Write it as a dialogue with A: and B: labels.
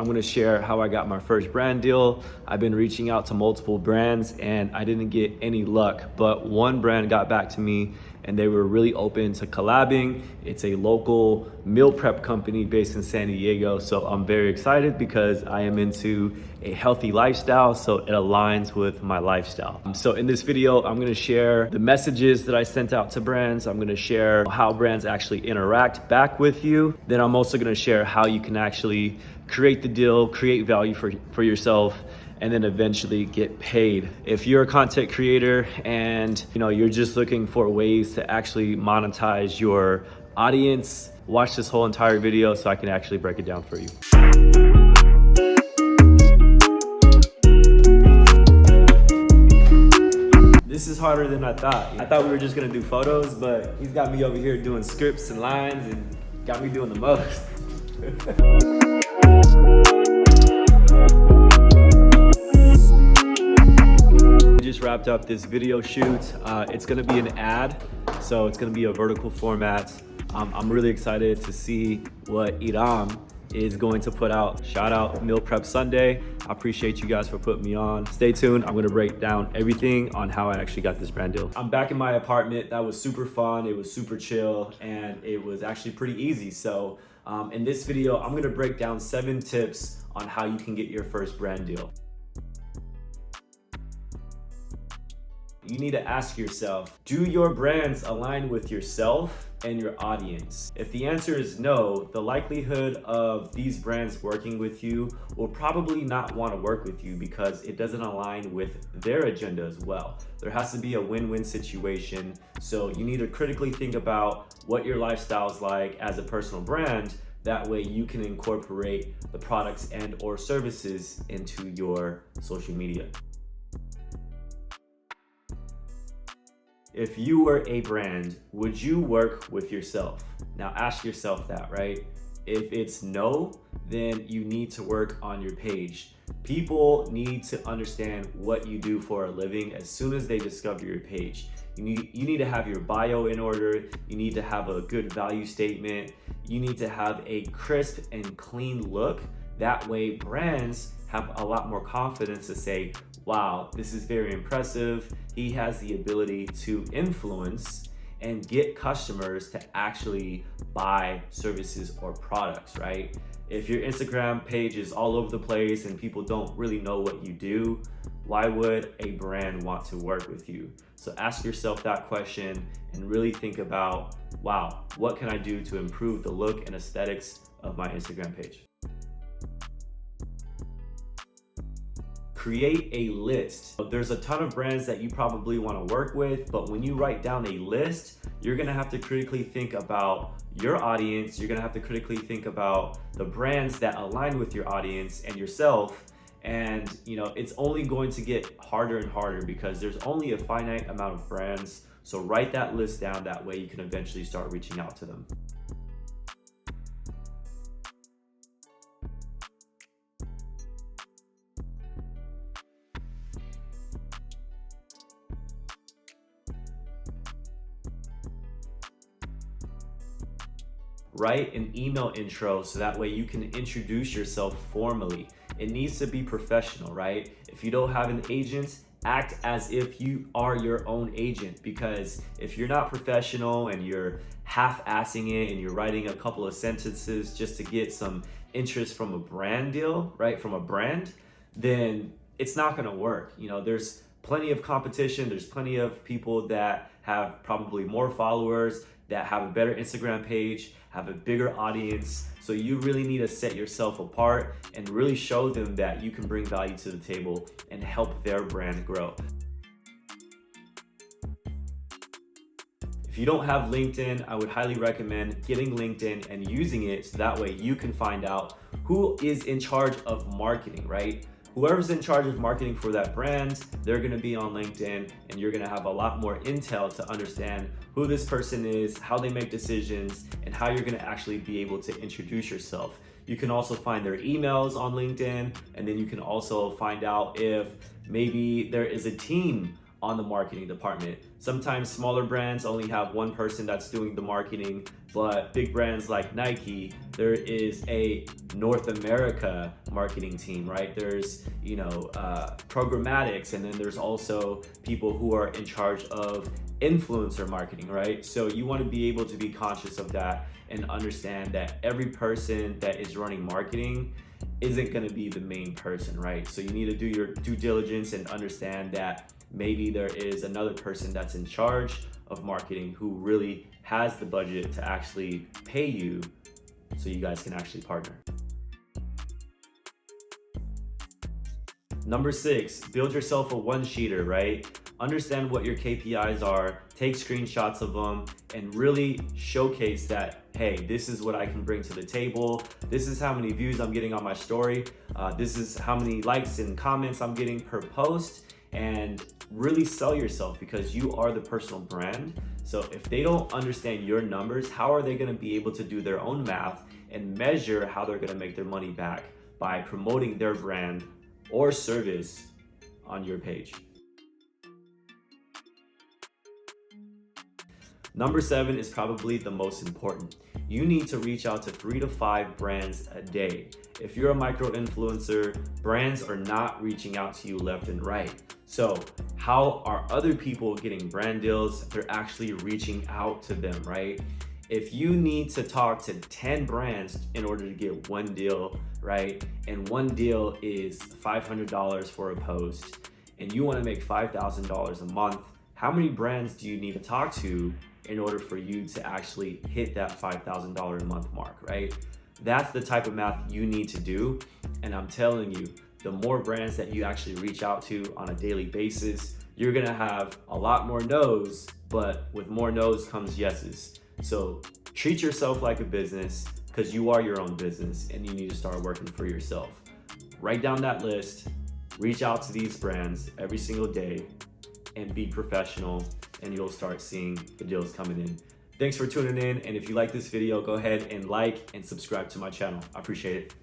A: I'm gonna share how I got my first brand deal. I've been reaching out to multiple brands and I didn't get any luck, but one brand got back to me and they were really open to collabing. It's a local meal prep company based in San Diego. So I'm very excited because I am into a healthy lifestyle, so it aligns with my lifestyle. So in this video, I'm gonna share the messages that I sent out to brands. I'm gonna share how brands actually interact back with you. Then I'm also gonna share how you can actually create the deal, create value for yourself, and then eventually get paid. If you're a content creator and you're just looking for ways to actually monetize your audience, watch this whole entire video so I can actually break it down for you. This is harder than I thought. I thought we were just gonna do photos, but he's got me over here doing scripts and lines and got me doing the most. Just wrapped up this video shoot. It's gonna be an ad, so it's gonna be a vertical format. I'm really excited to see what Iram is going to put out. Shout out Meal Prep Sunday. I appreciate you guys for putting me on. Stay tuned. I'm gonna break down everything on how I actually got this brand deal. I'm back in my apartment. That was super fun. It was super chill and it was actually pretty easy. So in this video, I'm gonna break down 7 tips on how you can get your first brand deal. You need to ask yourself, do your brands align with yourself and your audience? If the answer is no, the likelihood of these brands working with you will probably not want to work with you because it doesn't align with their agenda as well. There has to be a win-win situation. So you need to critically think about what your lifestyle is like as a personal brand. That way you can incorporate the products and or services into your social media. If you were a brand, would you work with yourself? Now ask yourself that, right? If it's no, then you need to work on your page. People need to understand what you do for a living as soon as they discover your page. You need to have your bio in order. You need to have a good value statement. You need to have a crisp and clean look. That way brands have a lot more confidence to say, wow, this is very impressive. He has the ability to influence and get customers to actually buy services or products, right? If your Instagram page is all over the place and people don't really know what you do, why would a brand want to work with you? So ask yourself that question and really think about, wow, what can I do to improve the look and aesthetics of my Instagram page? Create a list. There's a ton of brands that you probably want to work with, but when you write down a list, you're gonna have to critically think about your audience. You're gonna have to critically think about the brands that align with your audience and yourself. And it's only going to get harder and harder because there's only a finite amount of brands. So write that list down. That way you can eventually start reaching out to them. Write an email intro so that way you can introduce yourself formally. It needs to be professional, right? If you don't have an agent, act as if you are your own agent, because if you're not professional and you're half-assing it and you're writing a couple of sentences just to get some interest from a brand deal, right? From a brand, then it's not gonna work. There's plenty of competition. There's plenty of people that have probably more followers, that have a better Instagram page, have a bigger audience. So you really need to set yourself apart and really show them that you can bring value to the table and help their brand grow. If you don't have LinkedIn, I would highly recommend getting LinkedIn and using it so that way you can find out who is in charge of marketing, right? Whoever's in charge of marketing for that brand, they're gonna be on LinkedIn and you're gonna have a lot more intel to understand who this person is, how they make decisions, and how you're gonna actually be able to introduce yourself. You can also find their emails on LinkedIn, and then you can also find out if maybe there is a team on the marketing department. Sometimes smaller brands only have one person that's doing the marketing, but big brands like Nike, there is a North America marketing team, right? There's, programmatics, and then there's also people who are in charge of influencer marketing, right? So you want to be able to be conscious of that and understand that every person that is running marketing isn't going to be the main person, right? So you need to do your due diligence and understand that maybe there is another person that's in charge of marketing who really has the budget to actually pay you so you guys can actually partner. Number 6, build yourself a one-sheeter, right? Understand what your KPIs are, take screenshots of them, and really showcase that, hey, this is what I can bring to the table. This is how many views I'm getting on my story. This is how many likes and comments I'm getting per post. And really sell yourself, because you are the personal brand. So if they don't understand your numbers, how are they going to be able to do their own math and measure how they're going to make their money back by promoting their brand or service on your page? Number 7 is probably the most important. You need to reach out to 3 to 5 brands a day. If you're a micro influencer, brands are not reaching out to you left and right. So how are other people getting brand deals? They're actually reaching out to them, right? If you need to talk to 10 brands in order to get one deal, right? And one deal is $500 for a post, and you want to make $5,000 a month, how many brands do you need to talk to in order for you to actually hit that $5,000 a month mark, right? That's the type of math you need to do. And I'm telling you, the more brands that you actually reach out to on a daily basis, you're gonna have a lot more no's, but with more no's comes yeses. So treat yourself like a business, because you are your own business and you need to start working for yourself. Write down that list, reach out to these brands every single day, and be professional, and you'll start seeing the deals coming in. Thanks for tuning in, and if you like this video, go ahead and like and subscribe to my channel. I appreciate it.